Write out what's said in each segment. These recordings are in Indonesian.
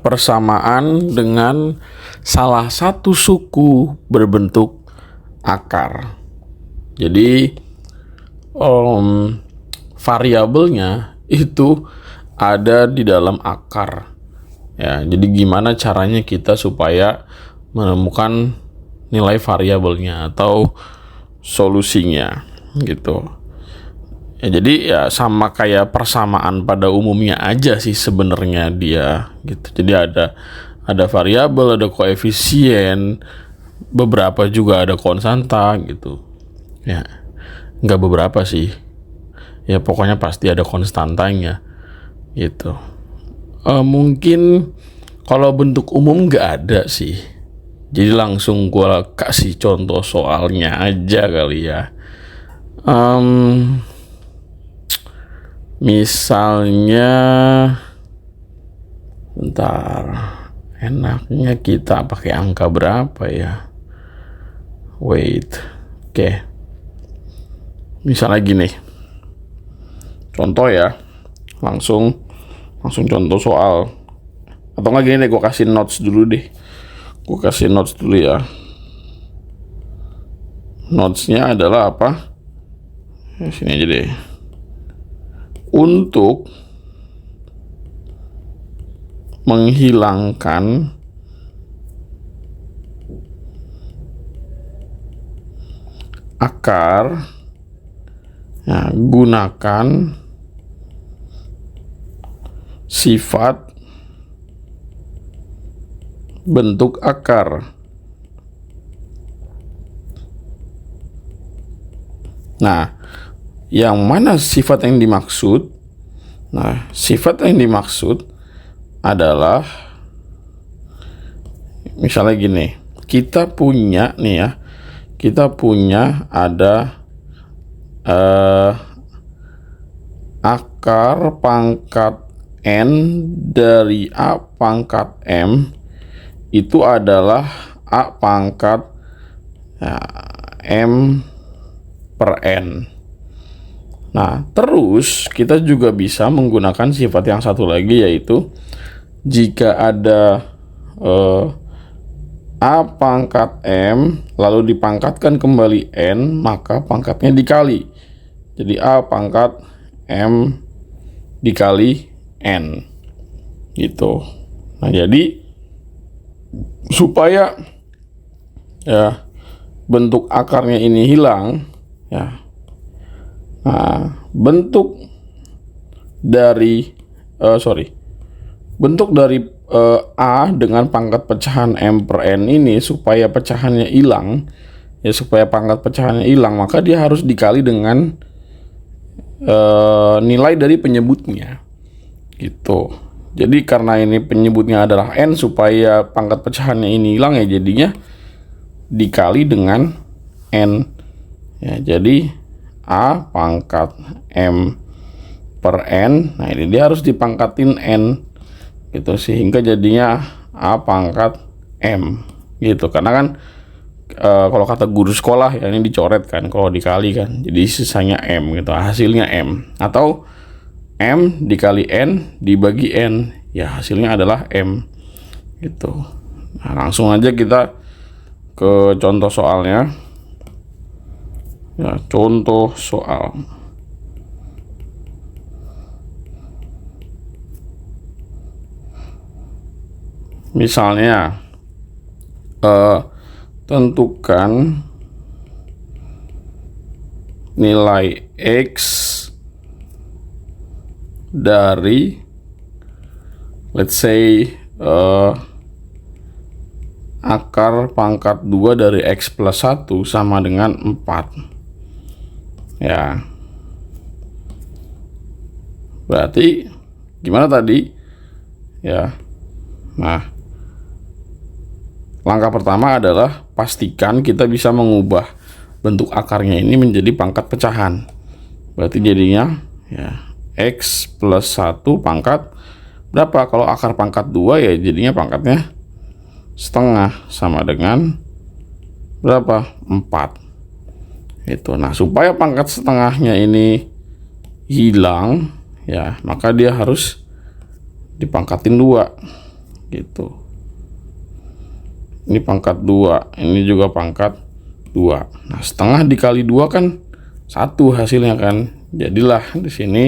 persamaan dengan salah satu suku berbentuk akar. Jadi variabelnya itu ada di dalam akar. Ya, jadi gimana caranya kita supaya menemukan nilai variabelnya atau solusinya gitu. Ya, jadi ya sama kayak persamaan pada umumnya aja sih sebenarnya dia gitu. Jadi ada variabel, ada koefisien, beberapa juga ada konstanta gitu. Ya, nggak beberapa sih. Ya pokoknya pasti ada konstantanya gitu. Mungkin kalau bentuk umum nggak ada sih. Jadi langsung gue kasih contoh soalnya aja kali ya. Misalnya, bentar, enaknya kita pakai angka berapa ya? Wait, oke. Misalnya gini, contoh ya, langsung contoh soal. Atau nggak gini deh, gue kasih notes dulu deh. Gue kasih notes dulu ya. Notesnya adalah apa? Sini aja deh. Untuk menghilangkan akar, nah, gunakan sifat bentuk akar. Nah, yang mana sifat yang dimaksud? Nah, sifat yang dimaksud adalah misalnya gini, kita punya ada akar pangkat N dari A pangkat M itu adalah A pangkat M per N. Nah, terus kita juga bisa menggunakan sifat yang satu lagi, yaitu jika ada A pangkat M lalu dipangkatkan kembali N, maka pangkatnya dikali. Jadi A pangkat M dikali N gitu. Nah, jadi supaya ya bentuk akarnya ini hilang ya. Nah, bentuk dari A dengan pangkat pecahan M per N ini supaya pecahannya hilang ya, supaya pangkat pecahannya hilang, maka dia harus dikali dengan nilai dari penyebutnya gitu. Jadi karena ini penyebutnya adalah N, supaya pangkat pecahannya ini hilang ya jadinya dikali dengan N ya. Jadi A pangkat M per N, nah ini dia harus dipangkatin N gitu, sehingga jadinya A pangkat M gitu. Karena kan kalau kata guru sekolah ya, ini dicoret kan, kalau dikali kan jadi sisanya M gitu, hasilnya M. Atau M dikali N dibagi N, ya hasilnya adalah M gitu. Nah, langsung aja kita ke contoh soalnya ya. Contoh soal, misalnya tentukan nilai X dari, let's say, akar pangkat 2 dari X plus 1 sama dengan 4 ya. Berarti gimana tadi ya? Nah, langkah pertama adalah pastikan kita bisa mengubah bentuk akarnya ini menjadi pangkat pecahan. Berarti jadinya ya X plus 1 pangkat berapa? Kalau akar pangkat 2 ya jadinya pangkatnya setengah, sama dengan berapa? 4 itu. Nah, supaya pangkat setengahnya ini hilang ya, maka dia harus dipangkatin 2 gitu. Ini pangkat 2, ini juga pangkat 2. Nah, setengah dikali 2 kan 1 hasilnya kan. Jadilah di sini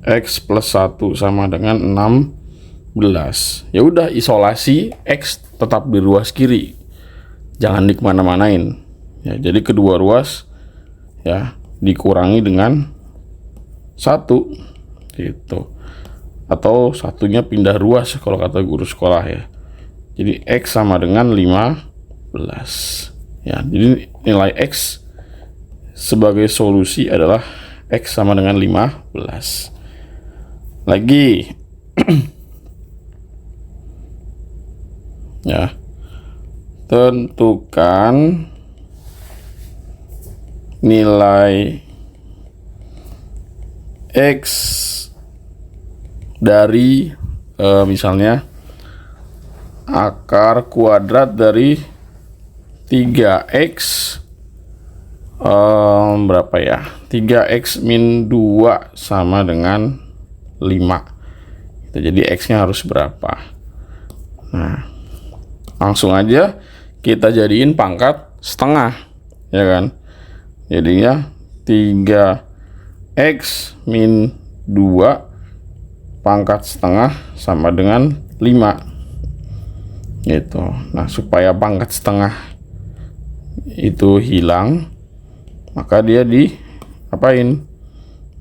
X plus 1 sama dengan 16. Ya udah, isolasi X tetap di ruas kiri. Jangan dikemana-manain. Ya, jadi kedua ruas ya dikurangi dengan 1 gitu. Atau satunya pindah ruas kalau kata guru sekolah ya. Jadi X sama dengan 15. Ya, jadi nilai X sebagai solusi adalah X sama dengan 15. Lagi ya, tentukan nilai X dari misalnya akar kuadrat dari 3X berapa ya? 3X min 2 sama dengan 5. Jadi X-nya harus berapa? Nah, langsung aja kita jadiin pangkat setengah, ya kan? Jadinya 3X min 2 pangkat setengah sama dengan 5 gitu. Nah, supaya pangkat setengah itu hilang, maka dia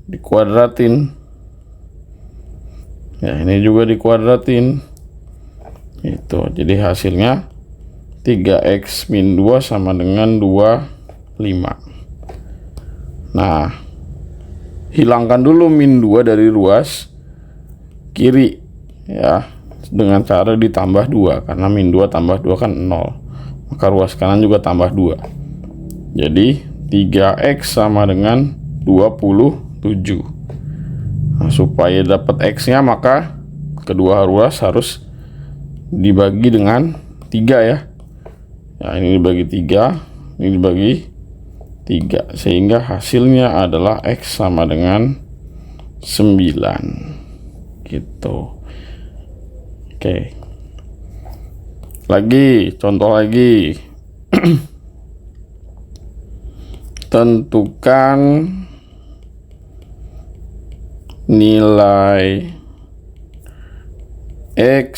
dikuadratin. Ya, ini juga dikuadratin itu. Jadi hasilnya 3X min 2 sama dengan 25. Nah, hilangkan dulu min 2 dari ruas kiri ya, dengan cara ditambah 2, karena min 2 tambah 2 kan 0, maka ruas kanan juga tambah 2. Jadi 3X sama dengan 27. Nah, supaya dapat X nya maka kedua ruas harus dibagi dengan 3 ya. Nah, ini dibagi 3, ini dibagi 3, sehingga hasilnya adalah X sama dengan 9 gitu. Oke, lagi contoh lagi. Tentukan nilai X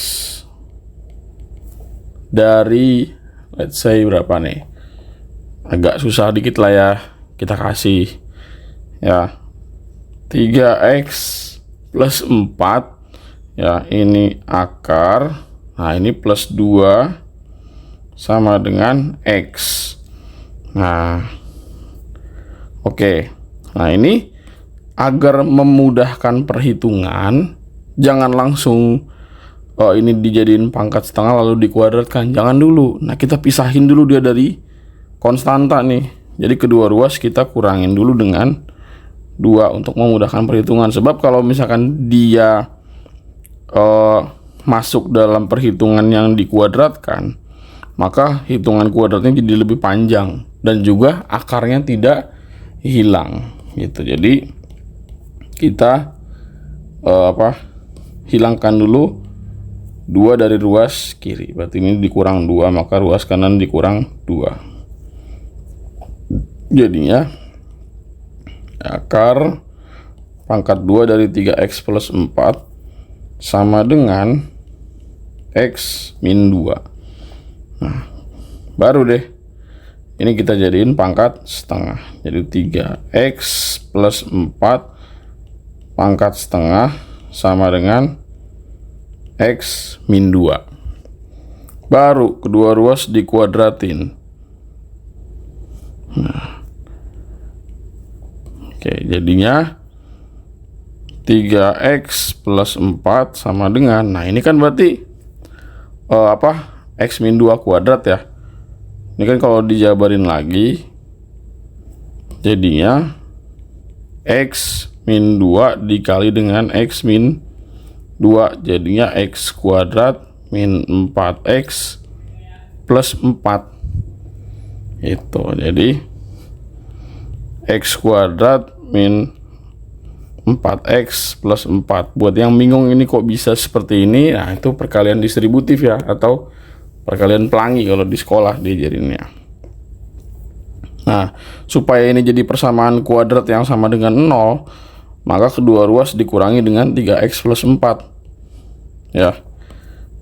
dari, let's say berapa nih, agak susah dikit lah ya, kita kasih ya 3X plus 4 ya, ini akar, nah ini plus 2 sama dengan X. Nah, oke. Nah, ini agar memudahkan perhitungan, jangan langsung ini dijadiin pangkat setengah lalu dikuadratkan, jangan dulu. Nah, kita pisahin dulu dia dari konstanta nih. Jadi kedua ruas kita kurangin dulu dengan 2 untuk memudahkan perhitungan. Sebab kalau misalkan dia masuk dalam perhitungan yang dikuadratkan, maka hitungan kuadratnya jadi lebih panjang dan juga akarnya tidak hilang gitu. Jadi kita hilangkan dulu 2 dari ruas kiri, berarti ini dikurang 2, maka ruas kanan dikurang 2. Jadinya akar pangkat 2 dari 3X plus 4 sama dengan X min 2. Nah, baru deh ini kita jadiin pangkat setengah. Jadi 3X plus 4 pangkat setengah sama dengan X min 2. Baru kedua ruas dikuadratin. Nah, oke, jadinya 3X plus 4 sama dengan, nah ini kan berarti X min 2 kuadrat ya. Ini kan kalau dijabarin lagi jadinya X min 2 dikali dengan X min 2, jadinya X kuadrat min 4X plus 4 itu. Jadi X kuadrat min 4x plus 4. Buat yang bingung ini kok bisa seperti ini, nah itu perkalian distributif ya, atau perkalian pelangi kalau di sekolah diajarinnya. Nah, supaya ini jadi persamaan kuadrat yang sama dengan 0, maka kedua ruas dikurangi dengan 3x plus 4. Ya,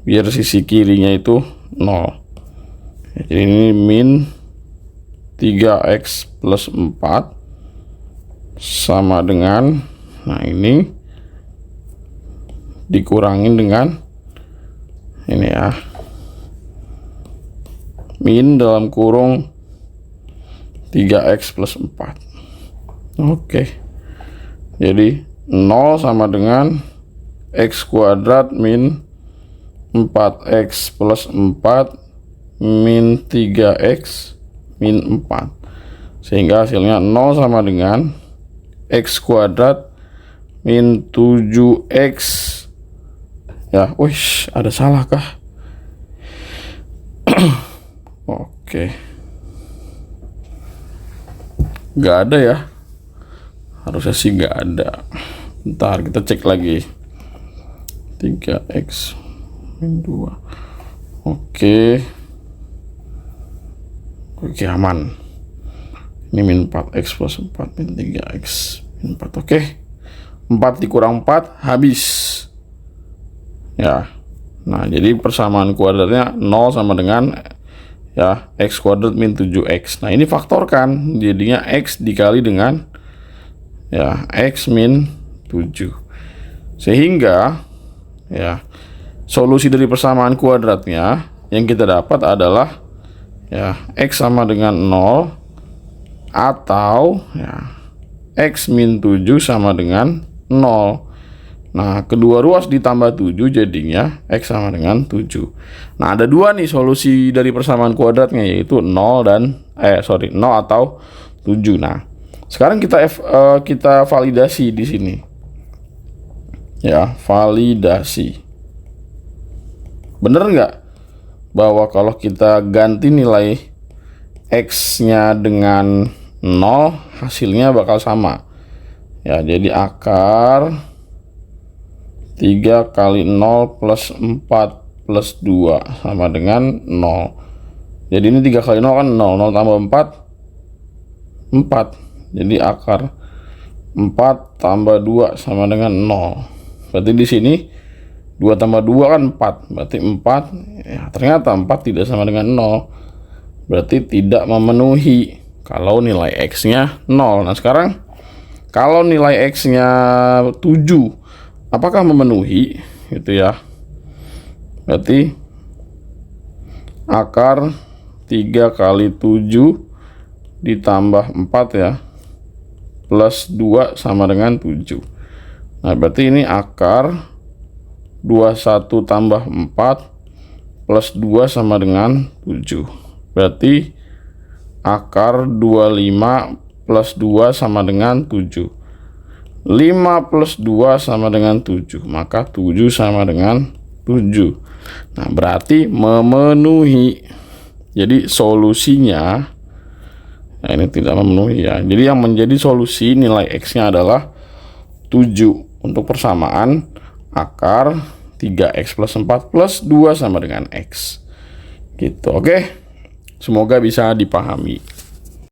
biar sisi kirinya itu 0. Jadi ini min 3x plus 4 sama dengan, nah ini dikurangin dengan ini ya, min dalam kurung 3x plus 4. Oke. Jadi 0 sama dengan x kuadrat min 4x plus 4 min 3x min 4. Sehingga hasilnya 0 sama dengan x kuadrat min 7x. Ya, wih, ada salah kah? Oke. Nggak ada ya. Harusnya sih nggak ada. Bentar, kita cek lagi. 3x min 2. Oke. Oke, aman. Ini min 4x plus 4 min 3x min 4. Oke. 4 dikurang 4 habis. Ya. Nah, jadi persamaan kuadratnya 0 sama dengan ya x kuadrat min 7x. Nah, ini faktorkan, jadinya x dikali dengan ya x min 7. Sehingga ya solusi dari persamaan kuadratnya yang kita dapat adalah ya x sama dengan 0 atau ya x min 7 sama dengan 0. Nah, kedua ruas ditambah 7 jadinya x sama dengan 7. Nah, ada dua nih solusi dari persamaan kuadratnya, yaitu 0 dan 0 atau 7. Nah, sekarang kita validasi di sini. Ya, validasi. Bener nggak bahwa kalau kita ganti nilai x-nya dengan 0, hasilnya bakal sama. Ya, jadi akar 3 kali 0 plus 4 plus 2 sama dengan 0. Jadi ini 3 kali 0 kan 0, 0 tambah 4, 4. Jadi akar 4 tambah 2 sama dengan 0. Berarti di sini 2 tambah 2 kan 4. Berarti 4, ya ternyata 4 tidak sama dengan 0. Berarti tidak memenuhi kalau nilai x-nya 0. Nah, sekarang kalau nilai x-nya 7, apakah memenuhi? Gitu ya. Berarti akar 3 kali 7 ditambah 4 ya, plus 2 sama dengan 7. Nah, berarti ini akar 21 tambah 4 plus 2 sama dengan 7. Berarti akar 25 plus 2 sama dengan 7. 5 plus 2 sama dengan 7. Maka 7 sama dengan 7. Nah, berarti memenuhi. Jadi solusinya, nah ini tidak memenuhi ya. Jadi yang menjadi solusi nilai x-nya adalah 7 untuk persamaan akar 3x plus 4 plus 2 sama dengan x. Gitu, oke? Semoga bisa dipahami.